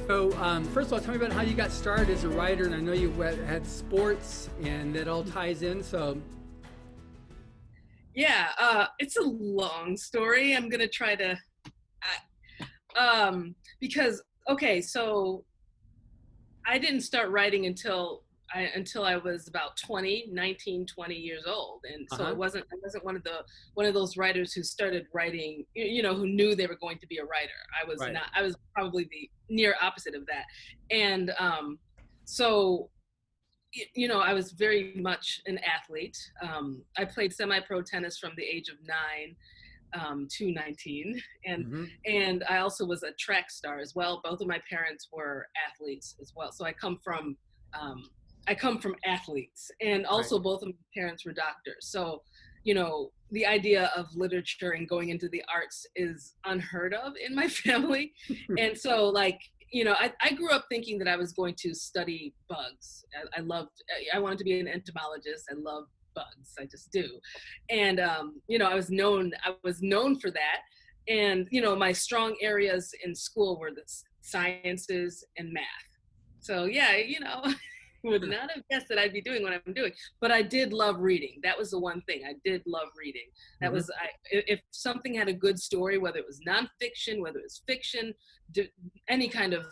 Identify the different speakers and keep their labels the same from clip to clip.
Speaker 1: So first of all, tell me about how you got started as a writer, and I know you had sports, and that all ties in. So
Speaker 2: yeah, it's a long story. I'm gonna try to, because okay, so I didn't start writing until I was about 19, 20 years old. And so I wasn't one of those writers who started writing, who knew they were going to be a writer. I was not. I was probably the near opposite of that. And so I was very much an athlete. I played semi-pro tennis from the age of 9 to 19. And I also was a track star as well. Both of my parents were athletes as well. So I come from athletes, and also both of my parents were doctors. So, the idea of literature and going into the arts is unheard of in my family. And so I grew up thinking that I was going to study bugs. I wanted to be an entomologist. I love bugs. I just do. And, I was known for that. And, my strong areas in school were the sciences and math. So yeah, would not have guessed that I'd be doing what I'm doing, but I did love reading. That was the one thing. I did love reading. That was, if something had a good story, whether it was nonfiction, whether it was fiction, any kind of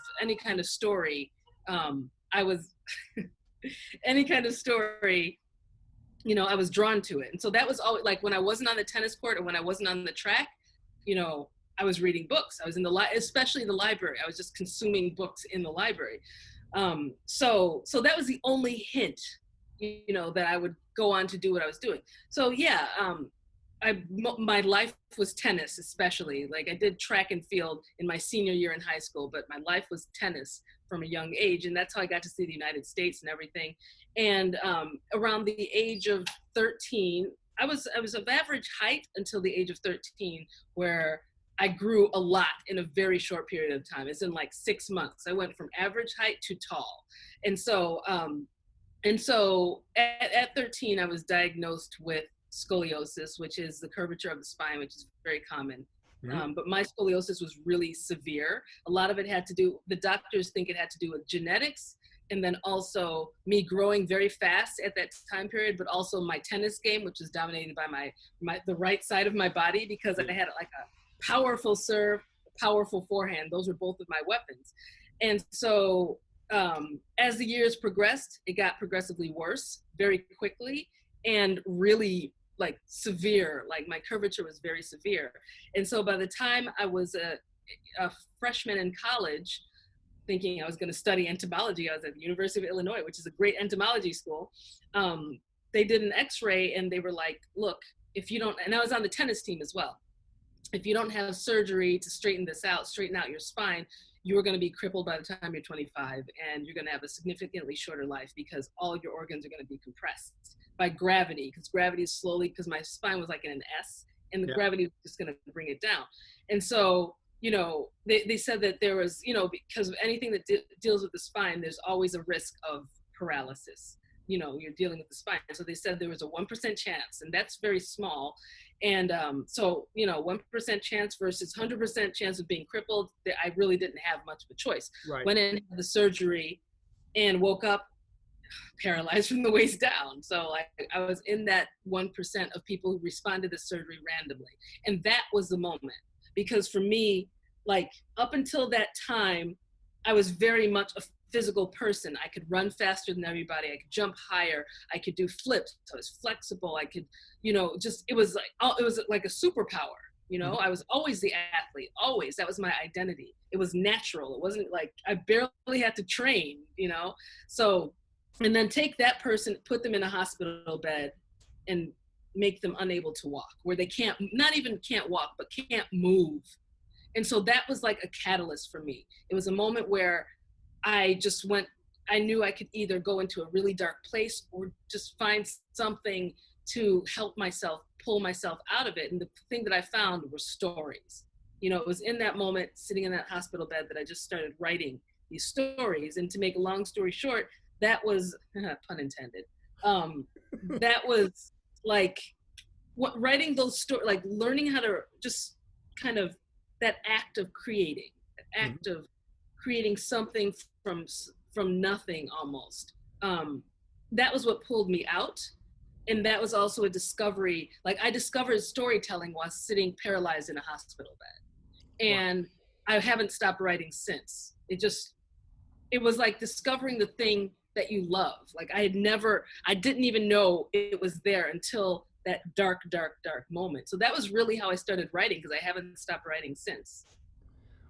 Speaker 2: story, I was, any kind of story, I was drawn to it. And so that was always, like, when I wasn't on the tennis court or when I wasn't on the track, I was reading books. I was in especially the library. I was just consuming books in the library. So that was the only hint, that I would go on to do what I was doing. So yeah, my life was tennis, especially. Like, I did track and field in my senior year in high school, but my life was tennis from a young age. And that's how I got to see the United States and everything. And, around the age of 13, I was of average height until the age of 13, where I grew a lot in a very short period of time. It's in like 6 months. I went from average height to tall. And so at 13, I was diagnosed with scoliosis, which is the curvature of the spine, which is very common. But my scoliosis was really severe. A lot of it had to do, the doctors think it had to do with genetics, and then also me growing very fast at that time period, but also my tennis game, which was dominated by the right side of my body, because I had like a powerful serve, powerful forehand. Those were both of my weapons. And so as the years progressed, it got progressively worse very quickly, and really like severe. Like, my curvature was very severe. And so by the time I was a freshman in college, thinking I was going to study entomology, I was at the University of Illinois, which is a great entomology school. They did an x-ray and they were like, look, if you don't, and I was on the tennis team as well, if you don't have surgery to straighten out your spine, you are going to be crippled by the time you're 25, and you're going to have a significantly shorter life because all your organs are going to be compressed by gravity, because my spine was like in an S, and the gravity was just going to bring it down. And so, they said that there was, because of anything that deals with the spine, there's always a risk of paralysis. You're dealing with the spine. So they said there was a 1% chance, and that's very small. And so, 1% chance versus 100% chance of being crippled, I really didn't have much of a choice. Went in, had the surgery, and woke up paralyzed from the waist down. So I was in that 1% of people who responded to surgery randomly. And that was the moment. Because for me, like, up until that time, I was very much a physical person. I could run faster than everybody. I could jump higher. I could do flips. I was flexible. I could, it was like a superpower. I was always the athlete, always. That was my identity. It was natural. It wasn't like I barely had to train, So, and then take that person, put them in a hospital bed, and make them unable to walk, where they not even can't walk, but can't move. And so that was like a catalyst for me. It was a moment where I knew I could either go into a really dark place or just find something to help myself, pull myself out of it. And the thing that I found were stories. It was in that moment, sitting in that hospital bed, that I just started writing these stories. And to make a long story short, that was, pun intended, that was like writing those stories, like learning how to just kind of that act of creating, that act of creating something from nothing almost. That was what pulled me out. And that was also a discovery. Like, I discovered storytelling while sitting paralyzed in a hospital bed. And wow. I haven't stopped writing since. It was like discovering the thing that you love. Like, I didn't even know it was there until that dark moment. So that was really how I started writing, because I haven't stopped writing since.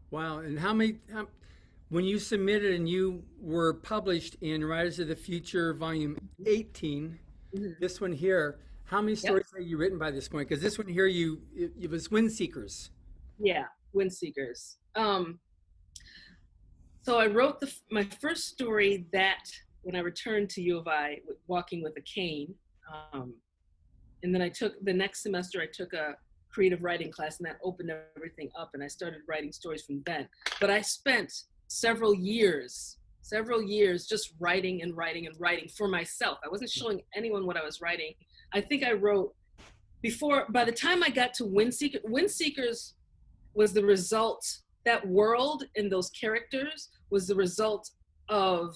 Speaker 1: Wow. And when you submitted and you were published in Writers of the Future, volume 18, mm-hmm. this one here, how many stories have you written by this point? Because this one here, it was Windseekers.
Speaker 2: Yeah, Windseekers. So I wrote my first story that when I returned to U of I, walking with a cane. And then the next semester, I took a creative writing class, and that opened everything up, and I started writing stories from then. But I spent several years just writing and writing and writing for myself. I wasn't showing anyone what I was writing. I think I wrote by the time I got to Windseekers was the result, that world and those characters was the result of,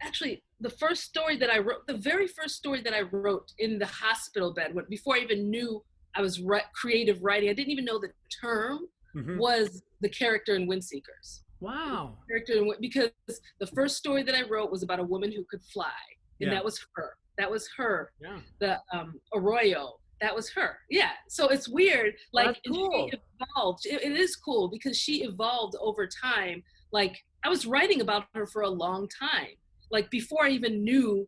Speaker 2: actually, the very first story that I wrote in the hospital bed, before I even knew I was creative writing, I didn't even know the term, mm-hmm. was the character in Windseekers.
Speaker 1: Wow.
Speaker 2: Because the first story that I wrote was about a woman who could fly, and that was her. Yeah. The Arroyo, that was her. Yeah. So it's weird. Like, cool. She evolved. It is cool because she evolved over time. Like, I was writing about her for a long time. Like, before I even knew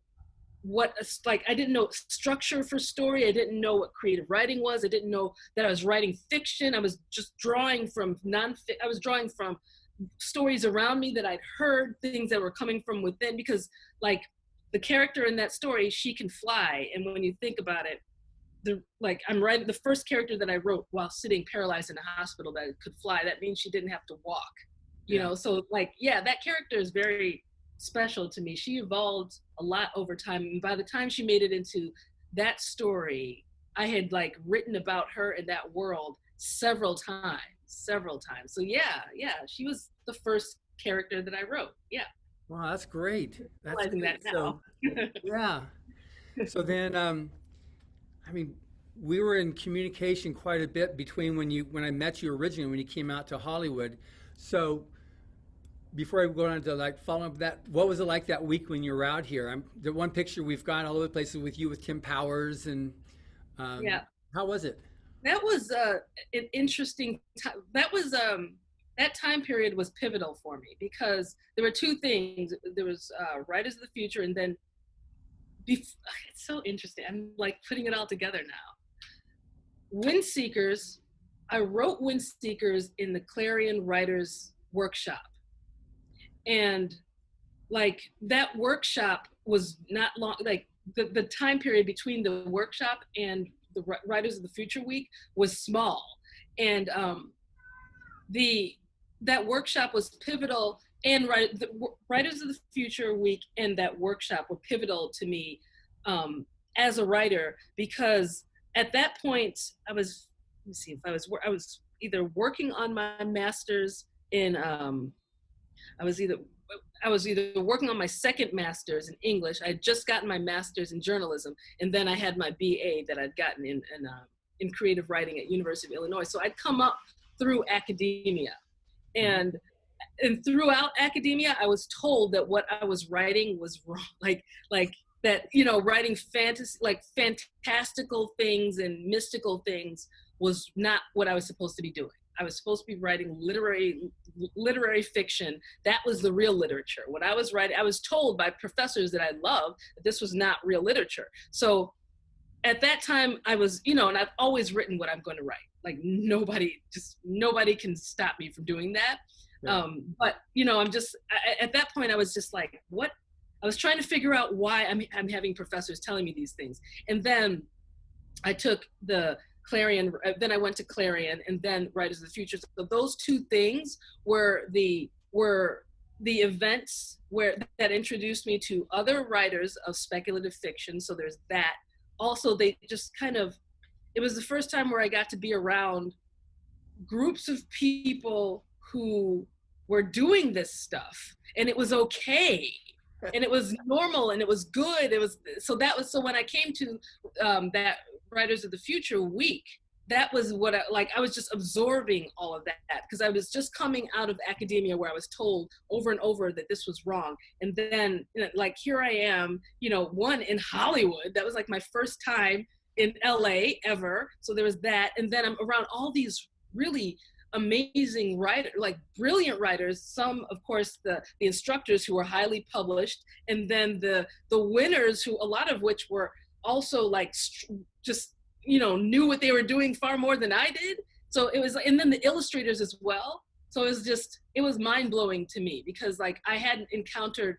Speaker 2: I didn't know structure for story. I didn't know what creative writing was. I didn't know that I was writing fiction. I was just drawing from I was drawing from stories around me that I'd heard, things that were coming from within, because like the character in that story, she can fly. And when you think about it, I'm writing the first character that I wrote while sitting paralyzed in a hospital that could fly. That means she didn't have to walk, you know? So that character is very special to me. She evolved a lot over time. And by the time she made it into that story, I had written about her in that world several times. So yeah, she was the first character that I wrote. Yeah.
Speaker 1: Wow, that's great. That's
Speaker 2: realizing
Speaker 1: great.
Speaker 2: That now.
Speaker 1: So, yeah. So then, we were in communication quite a bit between when I met you originally, when you came out to Hollywood. So before I go on to follow up that, what was it like that week when you were out here? The one picture we've got all over the places with you with Tim Powers, and how was it?
Speaker 2: That was an interesting time. That time period was pivotal for me because there were two things. There was Writers of the Future, and then it's so interesting. I'm putting it all together now. Windseekers. I wrote Windseekers in the Clarion Writers Workshop. And that workshop was not long, the time period between the workshop and the Writers of the Future week was small. And that workshop was pivotal, and the Writers of the Future week and that workshop were pivotal to me as a writer, because at that point I was either working on my master's in I was either working on my second master's in English. I had just gotten my master's in journalism, and then I had my BA that I'd gotten in creative writing at University of Illinois. So I'd come up through academia, and throughout academia, I was told that what I was writing was wrong, writing fantasy, fantastical things and mystical things was not what I was supposed to be doing. I was supposed to be writing literary fiction. That was the real literature. What I was writing, I was told by professors that I loved that this was not real literature. So at that time I was, and I've always written what I'm going to write. Nobody can stop me from doing that. Right. But at that point I was just what? I was trying to figure out why I'm having professors telling me these things. And then I took the Clarion, then I went to Clarion, and then Writers of the Future. So those two things were the events that introduced me to other writers of speculative fiction. So there's that. Also, they just it was the first time where I got to be around groups of people who were doing this stuff, and it was okay, and it was normal, and it was good. So when I came to that Writers of the Future week, that was what I was just absorbing all of that, because I was just coming out of academia where I was told over and over that this was wrong. And then like, here I am, one in Hollywood. That was like my first time in LA ever. So there was that. And then I'm around all these really amazing writers, like brilliant writers. Some, of course, the instructors who were highly published, and then the winners, who a lot of which were also like just knew what they were doing far more than I did. So it was, and then the illustrators as well. So it was mind blowing to me, because like I hadn't encountered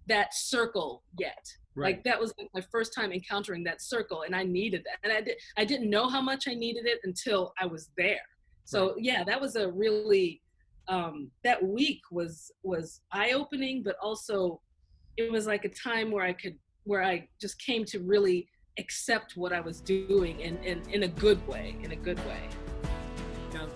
Speaker 2: that circle yet. Right. Like that was like my first time encountering that circle, and I needed that. And I didn't know how much I needed it until I was there. So right. Yeah, that was a really, that week was eye-opening, but also it was like a time where I just came to really accept what I was doing in a good way, Now,